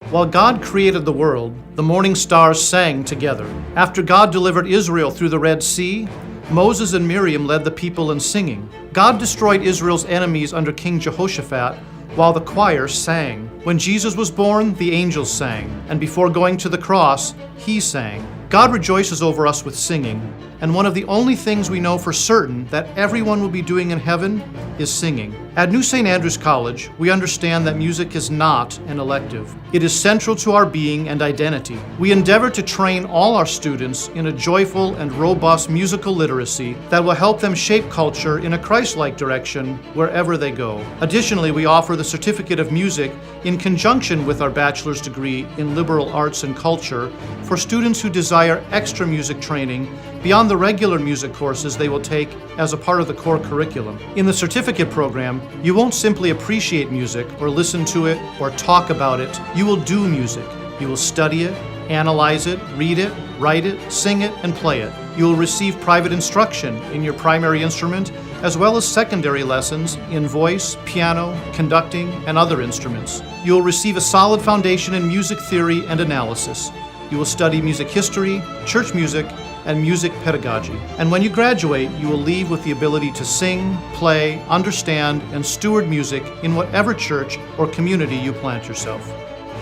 While God created the world, the morning stars sang together. After God delivered Israel through the Red Sea, Moses and Miriam led the people in singing. God destroyed Israel's enemies under King Jehoshaphat, while the choir sang. When Jesus was born, the angels sang, and before going to the cross, he sang. God rejoices over us with singing, and one of the only things we know for certain that everyone will be doing in heaven is singing. At New St. Andrews College, we understand that music is not an elective. It is central to our being and identity. We endeavor to train all our students in a joyful and robust musical literacy that will help them shape culture in a Christ-like direction wherever they go. Additionally, we offer the Certificate of Music in conjunction with our bachelor's degree in liberal arts and culture for students who desire extra music training beyond the regular music courses they will take as a part of the core curriculum. In the certificate program, you won't simply appreciate music or listen to it or talk about it. You will do music. You will study it, analyze it, read it, write it, sing it, and play it. You will receive private instruction in your primary instrument, as well as secondary lessons in voice, piano, conducting, and other instruments. You will receive a solid foundation in music theory and analysis. You will study music history, church music, and music pedagogy. And when you graduate, you will leave with the ability to sing, play, understand, and steward music in whatever church or community you plant yourself.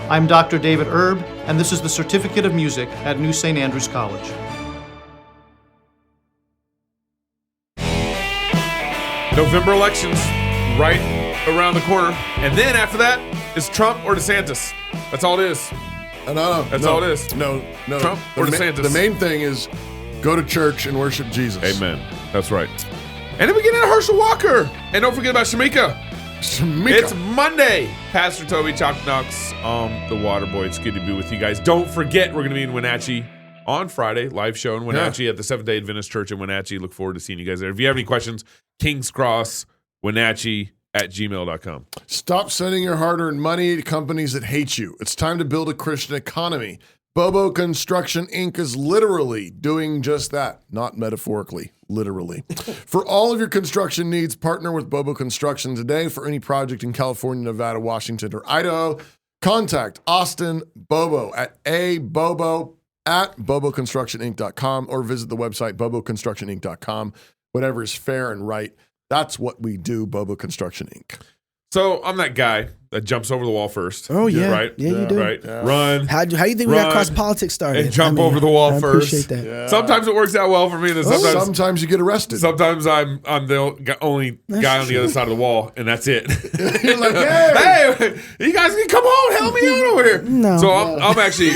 I'm Dr. David Erb, and this is the Certificate of Music at New St. Andrews College. November elections right around the corner. And then after that, it's Trump or DeSantis. That's all it is. That's all it is. No. Trump or DeSantis. The main thing is go to church and worship Jesus. Amen. That's right. And then we get into Herschel Walker. And don't forget about Shamika. It's Monday. Pastor Toby Chalk Knox, the Waterboy. It's good to be with you guys. Don't forget, we're going to be in Wenatchee on Friday, live show in Wenatchee at the Seventh-day Adventist Church in Wenatchee. Look forward to seeing you guys there. If you have any questions, Kings Cross, Wenatchee @gmail.com. Stop sending your hard-earned money to companies that hate you. It's time to build a Christian economy. Bobo Construction Inc. is literally doing just that, not metaphorically, literally. For all of your construction needs, partner with Bobo Construction today. For any project in California, Nevada, Washington, or Idaho, contact Austin Bobo at bobo@boboconstructioninc.com or visit the website boboconstructioninc.com. Whatever is fair and right, that's what we do, Bobo Construction Inc. So I'm that guy that jumps over the wall first. Oh, yeah. Right? Yeah, you do. Right? Yeah. Run. How do you think we got cross politics started? And jump over the wall I first. appreciate that. Yeah. Sometimes it works out well for me. And Sometimes you get arrested. Sometimes I'm the only guy on the other side of the wall, and that's it. You're like, hey, you guys can come on, help me out over here. No. So I'm actually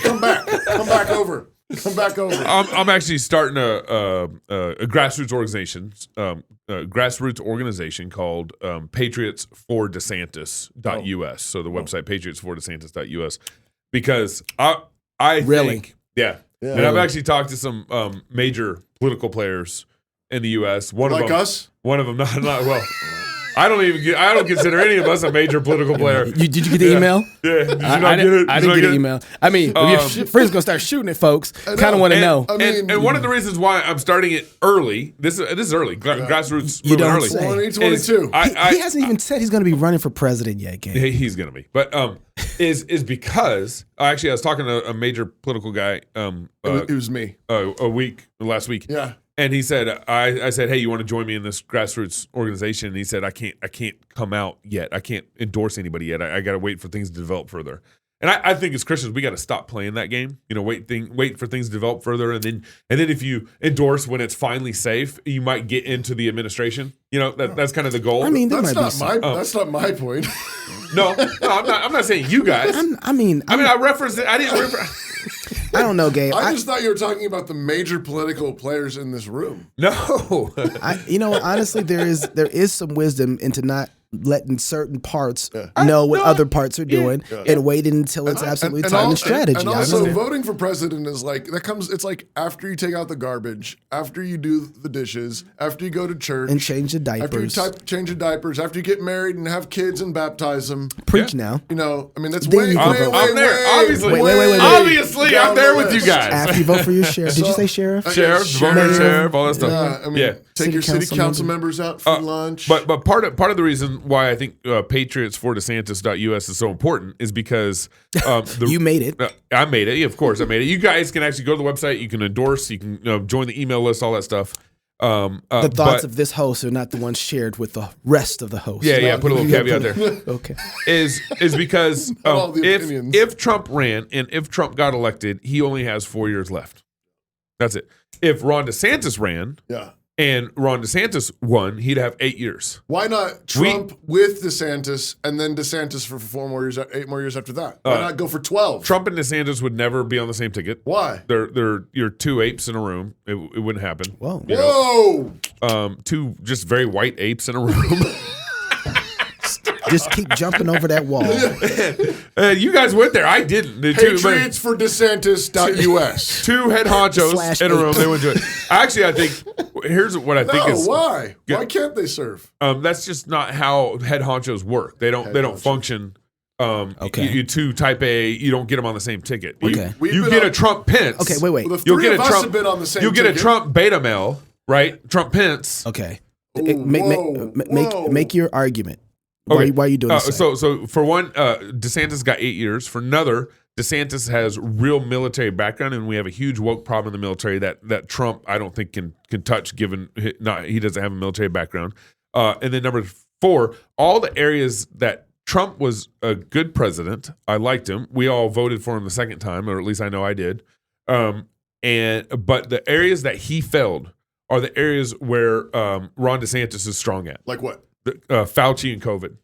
come back over. Come back over. I'm actually starting a grassroots organization called patriotsfordesantis.us. So the website patriotsfordesantis.us, because I Really? think and I've actually talked to some major political players in the U.S. One like of them, us? One of them, not well. I don't consider any of us a major political player. Did you get the email? Yeah. Did you I not get it? I didn't get an email. I mean, if your friends gonna start shooting at folks, kind of want to know. And one of the reasons why I'm starting it early, this is early, grassroots You don't early. say. 2022. He hasn't even said he's going to be running for president yet, Gabe. He's going to be. But is because, actually, I was talking to a major political guy it was me. Last week. Yeah. And he said, I said, hey, you want to join me in this grassroots organization? And he said, I can't come out yet. I can't endorse anybody yet. I got to wait for things to develop further. And I think as Christians, we got to stop playing that game. You know, wait for things to develop further, and then if you endorse when it's finally safe, you might get into the administration. You know, that's kind of the goal. I mean, That's not my point. No, I'm not saying you guys. I referenced it. I didn't reference. I don't know, Gabe. I just thought you were talking about the major political players in this room. No. Honestly, there is some wisdom into not letting certain parts know what other parts are doing and waiting until it's absolutely time and strategy. And also, voting for president is like it's like after you take out the garbage, after you do the dishes, after you go to church and change the diapers, change the diapers, after you get married and have kids and baptize them. Preach now. You know, I mean that's way. I'm there. Obviously, wait. Obviously, I'm there with you guys. After you vote for your sheriff, did you say sheriff? Sheriff, all that stuff. Yeah, I mean, take your city council members out for lunch. But part of the reason why I think patriotsfordesantis.us is so important is because you made it. I made it. Yeah, of course, I made it. You guys can actually go to the website. You can endorse. You can join the email list. All that stuff. The thoughts of this host are not the ones shared with the rest of the hosts. Yeah. Put a little caveat there. Okay. Is because if Trump ran and if Trump got elected, he only has 4 years left. That's it. If Ron DeSantis ran, and Ron DeSantis won, he'd have 8 years. Why not Trump with DeSantis and then DeSantis for 4 more years, 8 more years after that? Why not go for 12? Trump and DeSantis would never be on the same ticket. Why? You're two apes in a room. It wouldn't happen. Whoa. Whoa! Two just very white apes in a room. Just keep jumping over that wall. You guys went there. I didn't. Patriots for DeSantis.us. Two head honchos in a room. They went to it. Actually, I think here's what I think is. Why? Why can't they serve? That's just not how head honchos work. They don't function. Okay. You two type A. You don't get them on the same ticket. Okay. You get a Trump Pence. Okay. Wait. Well, the three of us have been on the same ticket. You'll get a Trump beta male, right? Trump Pence. Okay. Whoa. Make your argument. Okay. Why are you doing this? So for one, DeSantis got 8 years. For another, DeSantis has real military background, and we have a huge woke problem in the military that Trump I don't think can touch, given he doesn't have a military background. And then number 4, all the areas that Trump was a good president. I liked him. We all voted for him the second time, or at least I know I did. But the areas that he failed are the areas where Ron DeSantis is strong at. Like what? Fauci and COVID.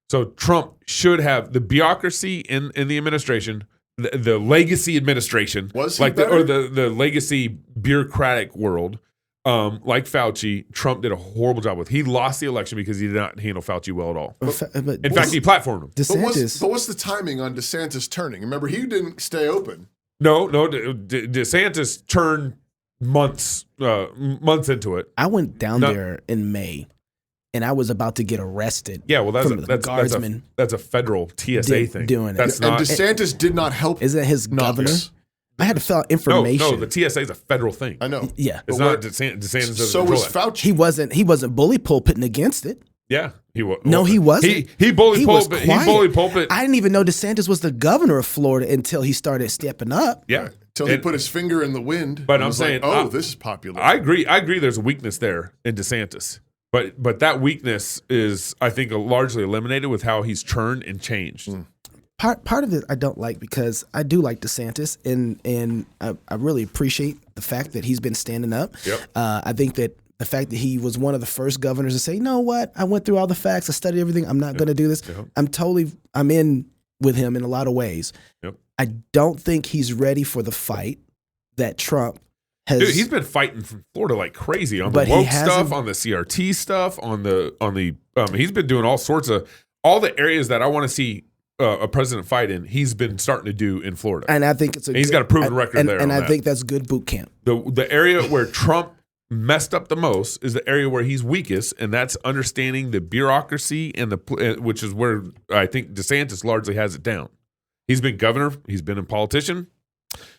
So Trump should have the bureaucracy in the administration, the legacy administration, the legacy bureaucratic world, like Fauci. Trump did a horrible job with. He lost the election because he did not handle Fauci well at all. In fact, he platformed him. DeSantis. But what's the timing on DeSantis turning? Remember, he didn't stay open. No. DeSantis turned months into it. I went down there in May. And I was about to get arrested. Yeah, well, guardsmen. That's a federal TSA thing. Doing it. And DeSantis did not help. Isn't his governor? I had to fill out information. No, the TSA is a federal thing. I know. Yeah, it's not DeSantis. So was Fauci. He wasn't bully pulpiting against it. Yeah, he was. No, he wasn't. He bully pulpit. I didn't even know DeSantis was the governor of Florida until he started stepping up. Yeah, until he put his finger in the wind. But I'm saying, this is popular. I agree. There's a weakness there in DeSantis. But that weakness is, I think, largely eliminated with how he's turned and changed. Part of it I don't like, because I do like DeSantis, and I really appreciate the fact that he's been standing up. Yep. I think that the fact that he was one of the first governors to say, you know what, I went through all the facts, I studied everything, I'm not going to do this. Yep. I'm in with him in a lot of ways. Yep. I don't think he's ready for the fight that Trump has. Dude, he's been fighting from Florida like crazy on the woke stuff, on the CRT stuff, on the he's been doing all the areas that I want to see a president fight in. He's been starting to do in Florida, and I think he's got a proven record there. And I think that's good boot camp. The area where Trump messed up the most is the area where he's weakest, and that's understanding the bureaucracy and which is where I think DeSantis largely has it down. He's been governor, he's been a politician.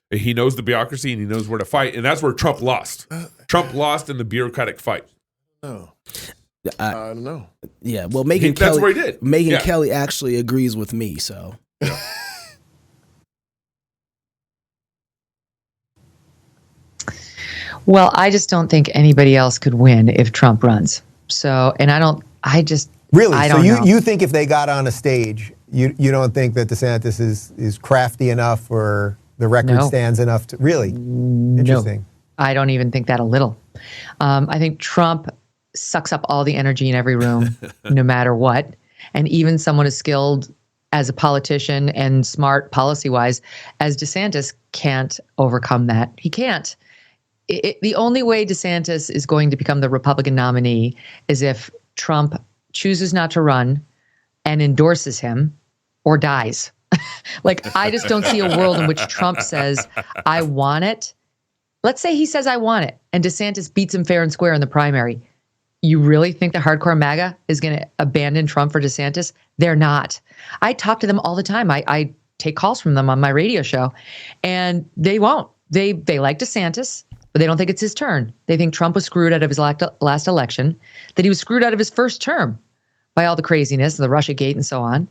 He knows the bureaucracy and he knows where to fight, and that's where Trump lost. Trump lost in the bureaucratic fight. No, I don't know. Yeah, well, Megyn Kelly. That's where he did. Megyn Kelly actually agrees with me. So. Yeah. Well, I just don't think anybody else could win if Trump runs. So, and I don't know. You think if they got on a stage, you don't think that DeSantis is crafty enough or the record stands enough to really? Interesting. No, I don't even think that a little. I think Trump sucks up all the energy in every room, no matter what. And even someone as skilled as a politician and smart policy-wise as DeSantis can't overcome that. He can't. The only way DeSantis is going to become the Republican nominee is if Trump chooses not to run and endorses him or dies. Like, I just don't see a world in which Trump says, I want it. Let's say he says, I want it, and DeSantis beats him fair and square in the primary. You really think the hardcore MAGA is going to abandon Trump for DeSantis? They're not. I talk to them all the time. I take calls from them on my radio show, and they won't. They like DeSantis, but they don't think it's his turn. They think Trump was screwed out of his last election, that he was screwed out of his first term. by all the craziness, the Russiagate and so on.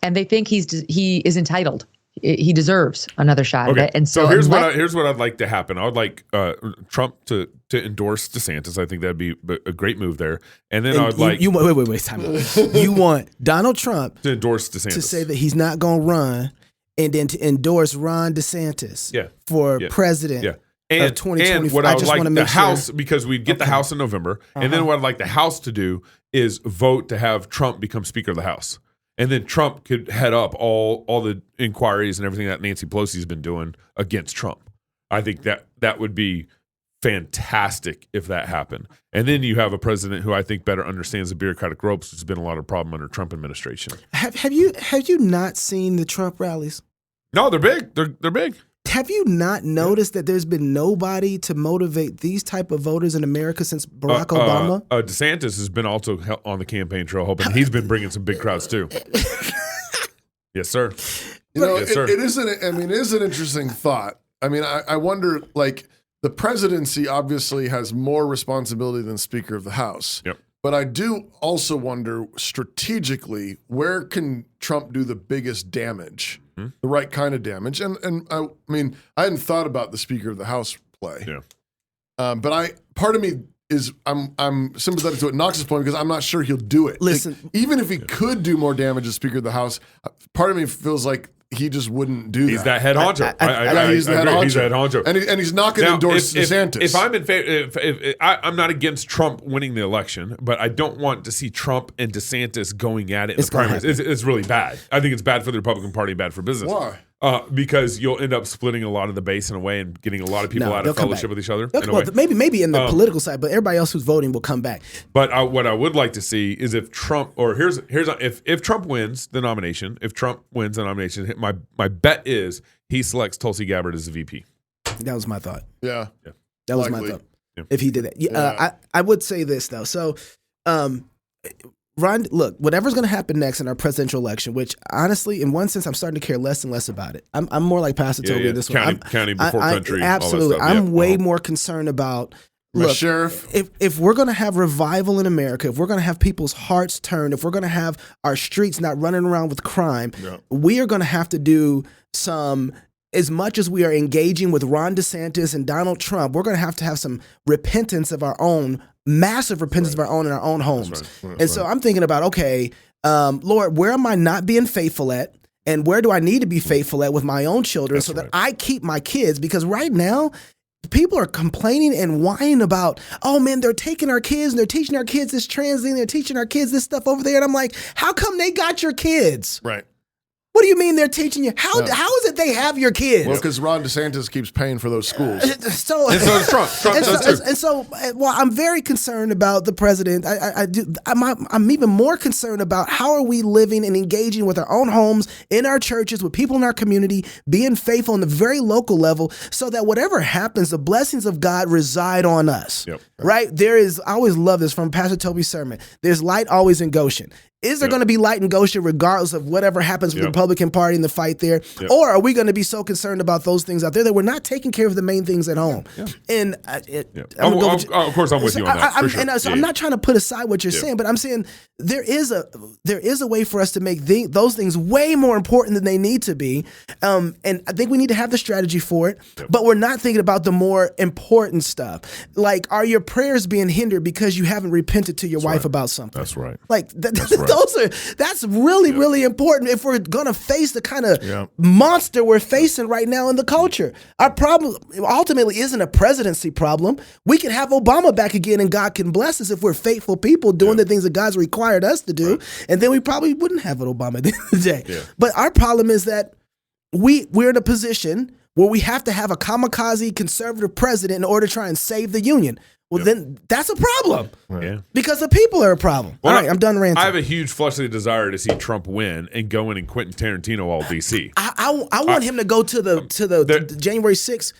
And they think he is entitled. He deserves another shot at it. And so here's what I'd like to happen. I would like Trump to endorse DeSantis. I think that'd be a great move there. And then I would like wait, time out. You want Donald Trump to endorse DeSantis, to say that he's not going to run, and then to endorse Ron DeSantis for president. Yeah. And 2024. And what I would like the House, because we'd get the House in November, and then what I'd like the House to do is vote to have Trump become Speaker of the House. And then Trump could head up all the inquiries and everything that Nancy Pelosi's been doing against Trump. I think that would be fantastic if that happened. And then you have a president who I think better understands the bureaucratic ropes, which has been a lot of problem under Trump administration. Have you not seen the Trump rallies? No, they're big. They're big. Have you not noticed that there's been nobody to motivate these type of voters in America since Barack Obama? DeSantis has been also on the campaign trail, hoping he's been bringing some big crowds too. Yes, sir. Yes, sir. It is an interesting thought. I mean, I wonder, like, the presidency obviously has more responsibility than Speaker of the House. Yep. But I do also wonder strategically, where can Trump do the biggest damage? The right kind of damage. And I mean, I hadn't thought about the Speaker of the House play. Yeah. But part of me is I'm sympathetic to Knox's point because I'm not sure he'll do it. Listen, like, even if he could do more damage as Speaker of the House, part of me feels like he just wouldn't do that. He's that head honcho. He's the head honcho. He's the head honcho. And he's not going to endorse DeSantis. If I'm in favor, I'm not against Trump winning the election, but I don't want to see Trump and DeSantis going at it in the primaries. It's really bad. I think it's bad for the Republican Party, bad for business. Why? Because you'll end up splitting a lot of the base in a way and getting a lot of people out of fellowship with each other. Maybe in the political side, but everybody else who's voting will come back. But what I would like to see is if Trump, or if Trump wins the nomination, my bet is he selects Tulsi Gabbard as the VP. That was my thought. Yeah. That was my thought. Yeah. If he did that, I would say this though. So, Ron, look, whatever's going to happen next in our presidential election, which honestly, in one sense, I'm starting to care less and less about it. I'm more like Pastor Toby in this one. County before country. Absolutely. I'm way more concerned about, look, sheriff. If we're going to have revival in America, if we're going to have people's hearts turned, if we're going to have our streets not running around with crime, we are going to have to do some. As much as we are engaging with Ron DeSantis and Donald Trump, we're going to have some repentance of our own, massive repentance of our own in our own homes. So I'm thinking about, okay, Lord, where am I not being faithful at? And where do I need to be faithful at with my own children that I keep my kids? Because right now, people are complaining and whining about, oh man, they're taking our kids and they're teaching our kids this trans thing, they're teaching our kids this stuff over there. And I'm like, how come they got your kids? Right. What do you mean they're teaching you? How is it they have your kids? Well, because Ron DeSantis keeps paying for those schools. And so does Trump. I'm very concerned about the president. I'm even more concerned about how are we living and engaging with our own homes, in our churches, with people in our community, being faithful on the very local level, so that whatever happens, the blessings of God reside on us. Yep. Right? I always love this from Pastor Toby's sermon. There's light always in Goshen. Is there going to be light in Goshen regardless of whatever happens with the Republican Party in the fight there? Yep. Or are we going to be so concerned about those things out there that we're not taking care of the main things at home? Yeah. And of course, I'm with you on that. I'm not trying to put aside what you're saying, but I'm saying there is a way for us to make those things way more important than they need to be. And I think we need to have the strategy for it, but we're not thinking about the more important stuff. Like, are your prayers being hindered because you haven't repented to your wife about something? That's right. Like, that's right. That's really, really important if we're going to face the kind of monster we're facing right now in the culture. Our problem ultimately isn't a presidency problem. We can have Obama back again and God can bless us if we're faithful people doing the things that God's required us to do. Right. And then we probably wouldn't have an Obama at the end of the day. Yeah. But our problem is that we're in a position where we have to have a kamikaze conservative president in order to try and save the union. Well, then that's a problem. Yeah. Because the people are a problem. All right, I'm done ranting. I have a huge fleshly desire to see Trump win and go in and Quentin Tarantino all DC. I want him to go to the January 6th.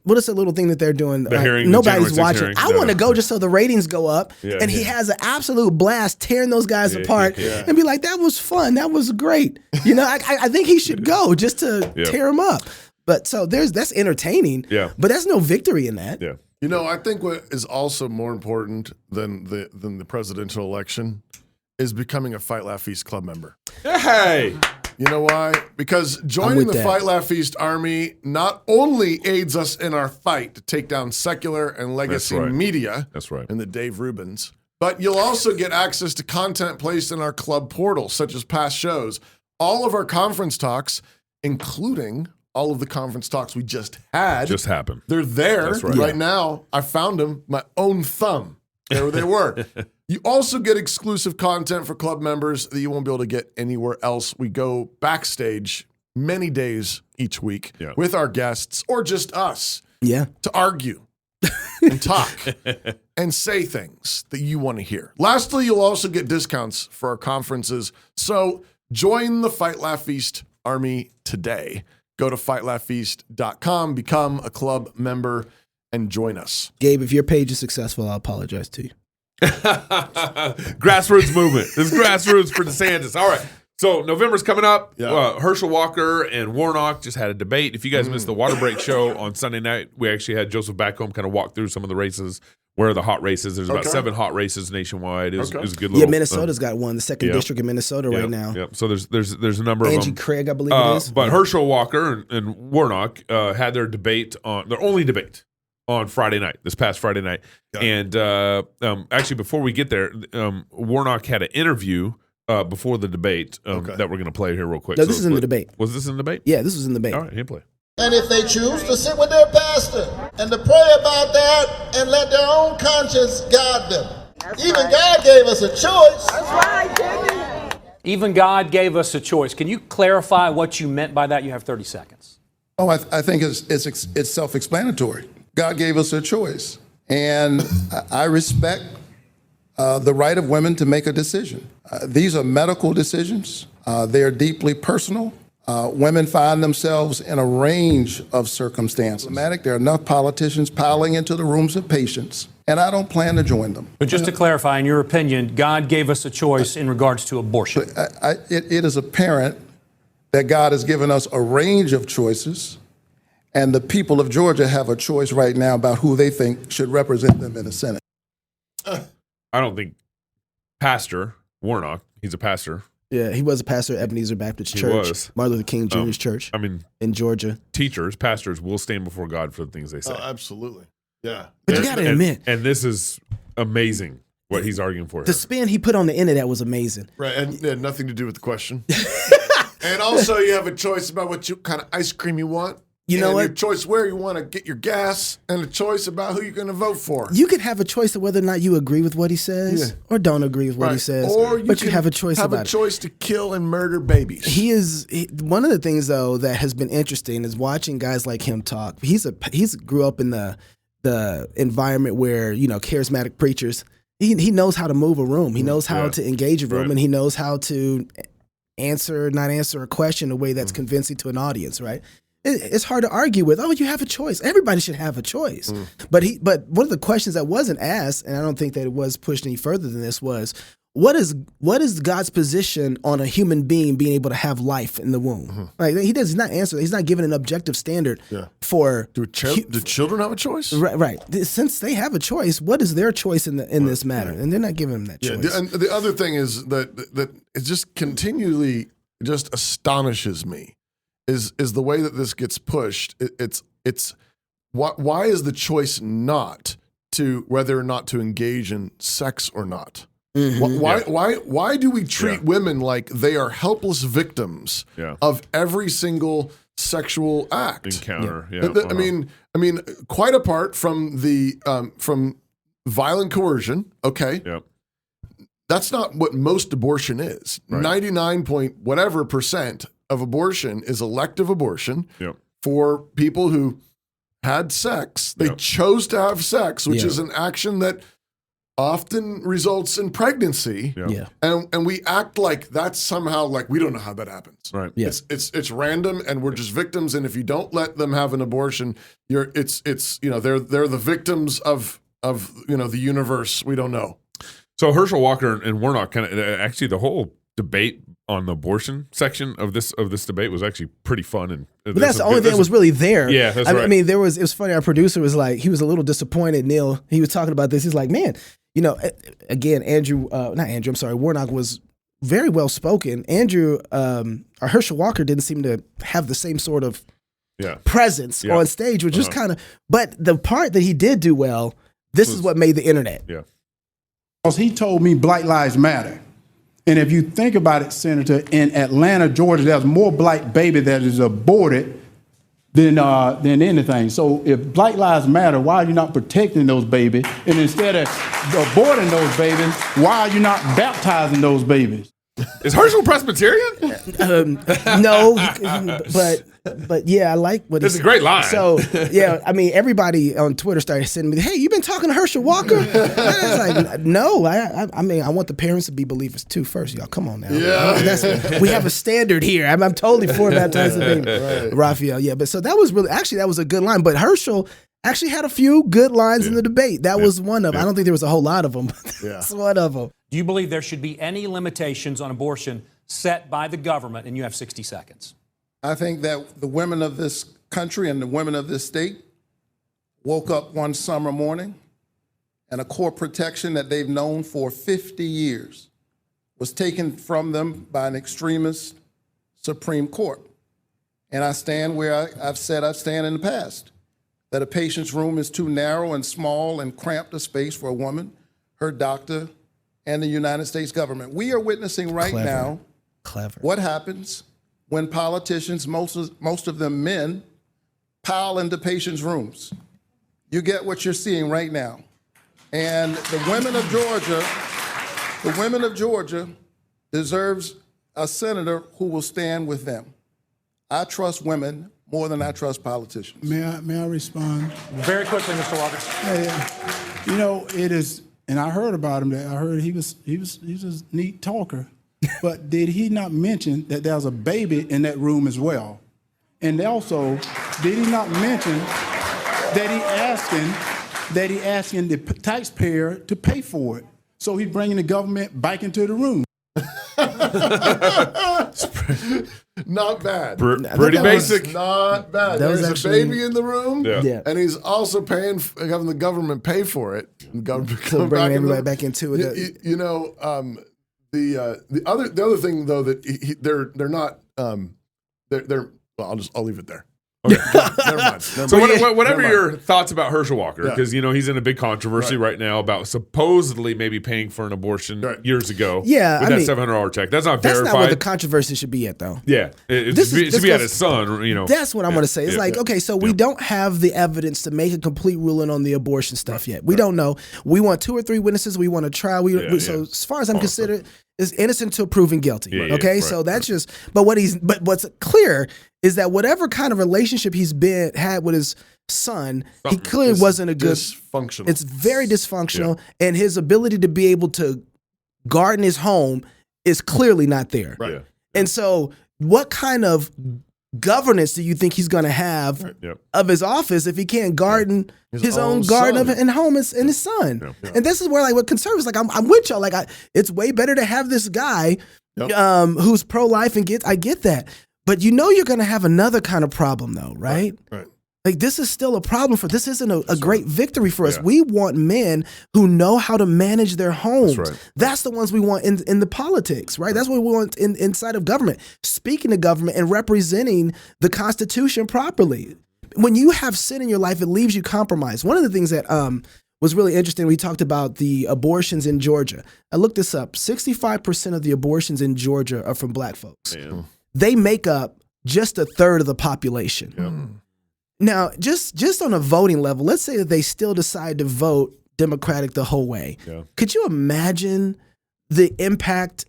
What is that little thing that they're doing? The hearing, nobody's watching. I want to go just so the ratings go up, and he has an absolute blast tearing those guys apart, and be like, "That was fun. That was great." You know, I think he should go just to tear them up. But so that's entertaining. Yeah. But there's no victory in that. Yeah. You know, I think what is also more important than the presidential election is becoming a Fight Laugh Feast Club member. Hey! You know why? Because joining the Fight Laugh Feast Army not only aids us in our fight to take down secular and legacy media and the Dave Rubins, but you'll also get access to content placed in our club portal, such as past shows, all of our conference talks, including all of the conference talks we just had. Just happened. They're there right now. I found them, my own thumb. There they were. You also get exclusive content for club members that you won't be able to get anywhere else. We go backstage many days each week with our guests or just us to argue and talk and say things that you want to hear. Lastly, you'll also get discounts for our conferences. So join the Fight Laugh Feast Army today. Go to fightlaughfeast.com, become a club member, and join us. Gabe, if your page is successful, I'll apologize to you. Grassroots movement. This is grassroots for DeSantis. All right. So November's coming up. Herschel Walker and Warnock just had a debate. If you guys missed the Water Break show on Sunday night, we actually had Joseph Backholm kind of walk through some of the races. Where are the hot races? There's about 7 hot races nationwide. It was a good little. Yeah, Minnesota's got one, the second district in Minnesota right now. Yep. So there's a number Angie of them. Angie Craig, I believe it is. But Herschel Walker and Warnock had their only debate on Friday night, this past Friday night. And actually, before we get there, Warnock had an interview before the debate that we're going to play here real quick. No, this is in the debate. Was this in the debate? Yeah, this was in the debate. All right, here play. And if they choose to sit with their pastor and to pray about that and let their own conscience guide them. Even God gave us a choice. That's right, Jimmy. Even God gave us a choice. Can you clarify what you meant by that? You have 30 seconds. Oh, I think it's self-explanatory. God gave us a choice. And I respect the right of women to make a decision. These are medical decisions. They are deeply personal. Women find themselves in a range of circumstances. There are enough politicians piling into the rooms of patients, and I don't plan to join them. But just to clarify, in your opinion, God gave us a choice in regards to abortion. It is apparent that God has given us a range of choices, and the people of Georgia have a choice right now about who they think should represent them in the Senate. I don't think Pastor Warnock, he's a pastor. Yeah, he was a pastor at Ebenezer Baptist Church, Martin Luther King Jr.'s church. I mean, in Georgia, pastors will stand before God for the things they say. Oh, absolutely. Yeah. But you got to admit, and this is amazing what he's arguing for. The spin he put on the end of that was amazing. Right, and it had nothing to do with the question. And also, you have a choice about what kind of ice cream you want. You know what? Your choice where you want to get your gas, and a choice about who you're going to vote for. You can have a choice of whether or not you agree with what he says or don't agree with what he says. Or but you have a choice about it. Have a choice to kill and murder babies. One of the things though that has been interesting is watching guys like him talk. He's grew up in the environment where, charismatic preachers. He knows how to move a room. He knows how to engage a room, and he knows how to not answer a question in a way that's convincing to an audience, right? It's hard to argue with. Oh, you have a choice. Everybody should have a choice. But one of the questions that wasn't asked, and I don't think that it was pushed any further than this, was what is God's position on a human being being able to have life in the womb? Like he's not answering. He's not giving an objective standard for. Do children have a choice? Right. Since they have a choice, what is their choice in this matter? And they're not giving them that choice. And the other thing is that it just continually just astonishes me. Is the way that this gets pushed. It's why is the choice not to whether or not to engage in sex or not? Why do we treat women like they are helpless victims of every single sexual act encounter? I mean, quite apart from the from violent coercion. Okay. That's not what most abortion is. 99% of abortion is elective abortion for people who had sex. They chose to have sex, which is an action that often results in pregnancy. And we act like that's somehow like we don't know how that happens. Right. It's random and we're just victims. And if you don't let them have an abortion, they're the victims of the universe. We don't know. So Herschel Walker and Warnock actually the whole debate on the abortion section of this debate was actually pretty fun, and but that's the only thing that was really there. Yeah, that's right. I mean, it was funny. Our producer was like, he was a little disappointed. Neil, he was talking about this. He's like, man, you know, again, Warnock was very well spoken. Herschel Walker didn't seem to have the same sort of presence on stage, which is kind of, but the part that he did do well, this is what made the internet. Yeah. He told me Black Lives Matter. And if you think about it, Senator, in Atlanta, Georgia, there's more black baby that is aborted than anything. So if Black Lives Matter, why are you not protecting those babies? And instead of aborting those babies, why are you not baptizing those babies? Is Herschel Presbyterian? No, but yeah, I like what this is a great line. So yeah, I mean, everybody on Twitter started sending me, "Hey, you been talking to Herschel Walker?" And I was like, "No, I mean, I want the parents to be believers too first, y'all. Come on now. Yeah, we have a standard here. I'm totally for baptizing baby, Raphael. Yeah, but so that was a good line. But Herschel actually had a few good lines in the debate. That was one of them. I don't think there was a whole lot of them, but that's one of them. Do you believe there should be any limitations on abortion set by the government? And you have 60 seconds. I think that the women of this country and the women of this state woke up one summer morning and a core protection that they've known for 50 years was taken from them by an extremist Supreme Court. And I stand where I've said I stand in the past, that a patient's room is too narrow and small and cramped a space for a woman, her doctor, and the United States government. We are witnessing right now what happens when politicians, most of them men, pile into patients' rooms. You get what you're seeing right now. And the women of Georgia deserves a senator who will stand with them. I trust women more than I trust politicians. May I respond? Very quickly, Mr. Walker. Yeah. You know, it is, and I heard about him. I heard he was a neat talker. But did he not mention that there's a baby in that room as well? And also, did he not mention that he asking the taxpayer to pay for it? So he's bringing the government back into the room. Not bad. Pretty basic. Not bad. That was There's actually, a baby in the room, and he's also having the government pay for it. And the government so bringing everybody back into it. You know, the other thing though that they're not well, I'll leave it there. Okay. Never mind. So whatever your thoughts about Herschel Walker, because you know he's in a big controversy right now about supposedly maybe paying for an abortion years ago. Yeah, with that $700 check. That's not verified. That's not where the controversy should be at, though. Yeah, it should be at his son. You know, that's what I'm going to say. It's okay, so we don't have the evidence to make a complete ruling on the abortion stuff yet. We don't know. We want 2 or 3 witnesses. We want a trial. So as far as I'm considered, is innocent until proven guilty. So that's just. But what's clear is that whatever kind of relationship he's had with his son, he clearly wasn't a good. Dysfunctional. It's very dysfunctional, and his ability to be able to garden his home is clearly not there. Right. And so, what kind of governance do you think he's going to have of his office if he can't garden his own garden and home and his son? And this is where, like, what conservatives, like, I'm with y'all. Like, it's way better to have this guy who's pro-life and I get that. But you know you're going to have another kind of problem, though, right? Right. Like, this is still a problem this isn't a great victory for us. We want men who know how to manage their homes. That's the ones we want in the politics, right? That's what we want inside of government. Speaking to government and representing the Constitution properly. When you have sin in your life, it leaves you compromised. One of the things that was really interesting, we talked about the abortions in Georgia. I looked this up. 65% of the abortions in Georgia are from black folks. Man. They make up just 1/3 of the population. Now, just on a voting level, let's say that they still decide to vote Democratic the whole way. Could you imagine the impact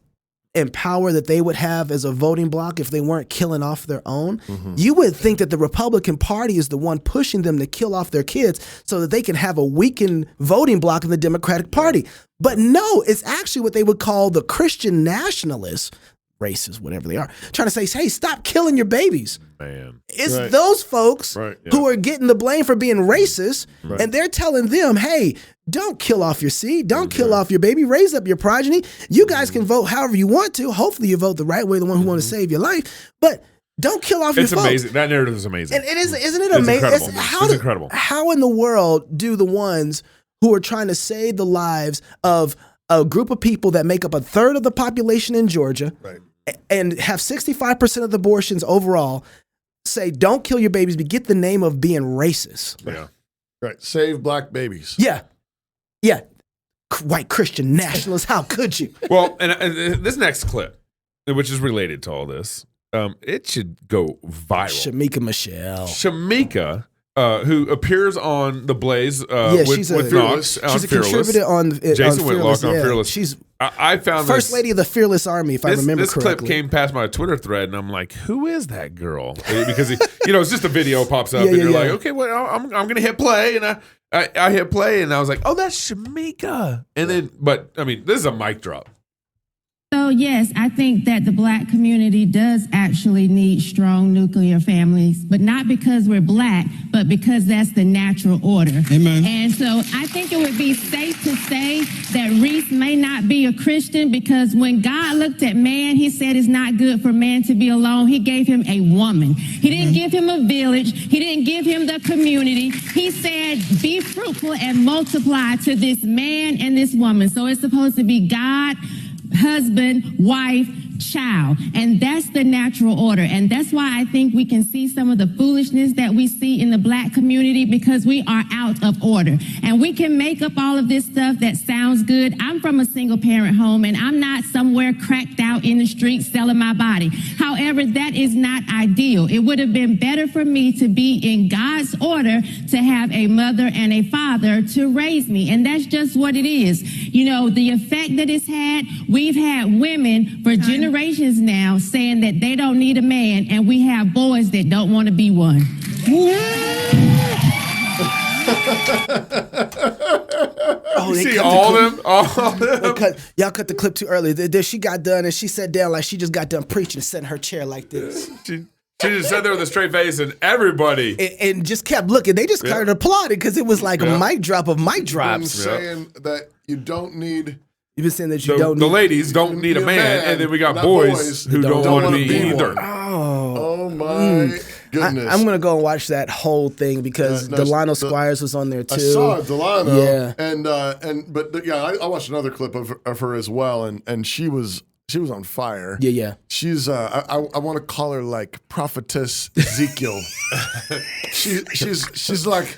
and power that they would have as a voting bloc if they weren't killing off their own? You would think that the Republican Party is the one pushing them to kill off their kids so that they can have a weakened voting bloc in the Democratic Party. But no, it's actually what they would call the Christian nationalists, racists, whatever they are, trying to say, hey, stop killing your babies. Man. It's those folks who are getting the blame for being racist, and they're telling them, hey, don't kill off your seed, don't kill off your baby, raise up your progeny. You guys can vote however you want to. Hopefully you vote the right way, the one who want to save your life, but don't kill off your folks. It's amazing. That narrative is amazing. And isn't it amazing? It's incredible. How in the world do the ones who are trying to save the lives of a group of people that make up a third of the population in Georgia, Right. and have 65% of the abortions overall, say, don't kill your babies, but get the name of being racist. Yeah. Right. Save black babies. Yeah. Yeah. White Christian nationalists, how could you? Well, and this next clip, which is related to all this, it should go viral. Shamika Michelle. Shamika, who appears on The Blaze she's with Knox on She's a Fearless. contributor on Jason on Whitlock Fearless. on Yeah. Fearless. She's I found First this, Lady of the Fearless Army, if I remember this correctly. This clip came past my Twitter thread, and I'm like, who is that girl? Because, it's just a video pops up, and you're like, okay, well, I'm going to hit play, and I hit play, and I was like, oh, that's Shamika. And then, but, I mean, this is a mic drop. So, yes, I think that the black community does actually need strong nuclear families, but not because we're black, but because that's the natural order. Amen. And so I think it would be safe to say that Reese may not be a Christian, because when God looked at man, he said it's not good for man to be alone. He gave him a woman. He didn't give him a village. He didn't give him the community. He said, be fruitful and multiply to this man and this woman. So it's supposed to be God, husband, wife, child. And that's the natural order. And that's why I think we can see some of the foolishness that we see in the black community, because we are out of order. And we can make up all of this stuff that sounds good. I'm from a single parent home, and I'm not somewhere cracked out in the streets selling my body. However, that is not ideal. It would have been better for me to be in God's order, to have a mother and a father to raise me. And that's just what it is. The effect that it's had, we've had women for generations now saying that they don't need a man, and we have boys that don't want to be one. Oh, You see all of them? Y'all cut the clip too early. Then she got done and she sat down like she just got done preaching, sat in her chair like this. She just sat there with a straight face, and everybody. And just kept looking. They just started applauding because it was like a mic drop of mic drops. Saying that you don't need. You've been saying that you don't need. The ladies don't need a man, and then we got boys who don't want to be either. Oh my goodness. I'm gonna go and watch that whole thing because Delano Squires was on there too. I saw Delano. Yeah. I watched another clip of her as well, and she was on fire. Yeah. She's I want to call her like prophetess Ezekiel. she's like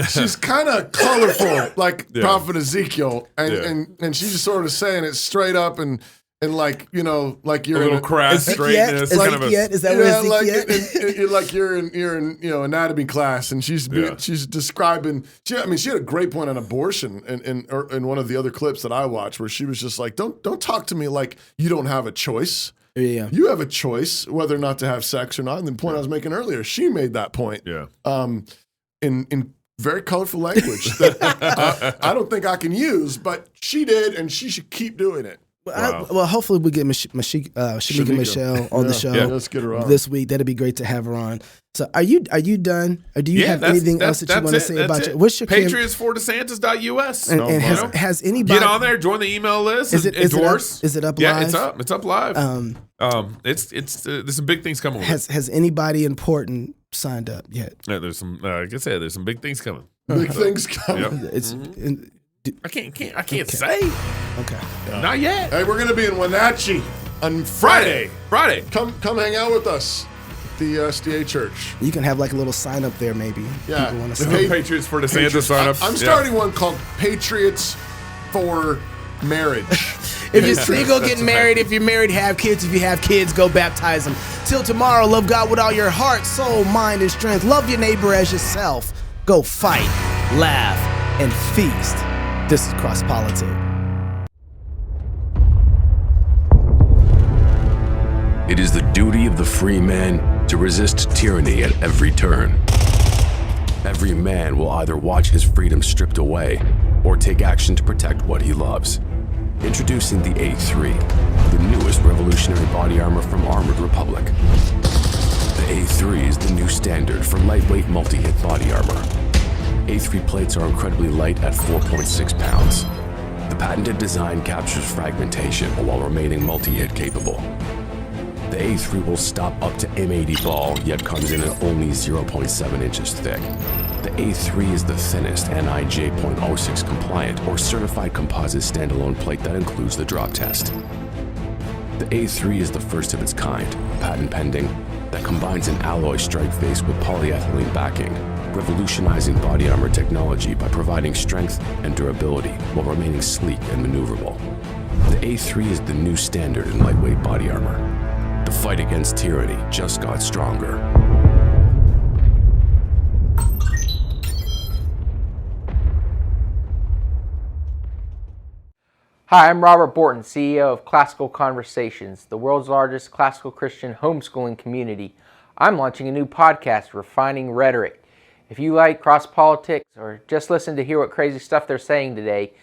she's kind of colorful like prophet Ezekiel, and she's just sort of saying it straight up and like like you're a little crass straightness. Is that what you're in anatomy class, and she's describing. She had a great point on abortion in one of the other clips that I watched, where she was just like, don't talk to me like you don't have a choice. Yeah, you have a choice whether or not to have sex or not. And the point I was making earlier, she made that point. Yeah. In very colorful language that I don't think I can use, but she did, and she should keep doing it. Well, hopefully we get Shamika Michelle on the show let's get her on this week. That'd be great to have her on. So are you done? Or do you have anything else that you want to say about it? What's your Patriots for DeSantis.us. And has anybody get on there, join the email list, is it endorse? Is it up live? Yeah, it's up live. There's some big things coming. Has anybody important signed up yet? Yeah, there's some. Like I said, there's some big things coming. Big things coming. Yep. It's. I can't say. Okay. Not yet. Hey, we're gonna be in Wenatchee on Friday. Come hang out with us at the SDA Church. You can have like a little sign up there, maybe. Yeah. People want to Patriots for DeSantis sign up. I'm starting one called Patriots for Marriage. If you're single, get married. If you're married, have kids. If you have kids, go baptize them. Till tomorrow, love God with all your heart, soul, mind, and strength. Love your neighbor as yourself. Go fight, laugh, and feast. This is Cross Politics. It is the duty of the free man to resist tyranny at every turn. Every man will either watch his freedom stripped away or take action to protect what he loves. Introducing the A3, the newest revolutionary body armor from Armored Republic. The A3 is the new standard for lightweight multi-hit body armor. A3 plates are incredibly light at 4.6 pounds. The patented design captures fragmentation while remaining multi-hit capable. The A3 will stop up to M80 ball, yet comes in at only 0.7 inches thick. The A3 is the thinnest NIJ .06 compliant or certified composite standalone plate that includes the drop test. The A3 is the first of its kind, patent pending, that combines an alloy strike face with polyethylene backing, revolutionizing body armor technology by providing strength and durability while remaining sleek and maneuverable. The A3 is the new standard in lightweight body armor. The fight against tyranny just got stronger. Hi, I'm Robert Borton, CEO of Classical Conversations, the world's largest classical Christian homeschooling community. I'm launching a new podcast, Refining Rhetoric. If you like cross-politics or just listen to hear what crazy stuff they're saying today,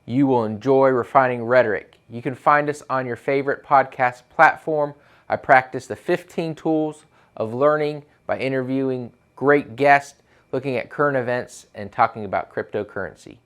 you will enjoy Refining Rhetoric. You can find us on your favorite podcast platform. I practice the 15 tools of learning by interviewing great guests, looking at current events, and talking about cryptocurrency.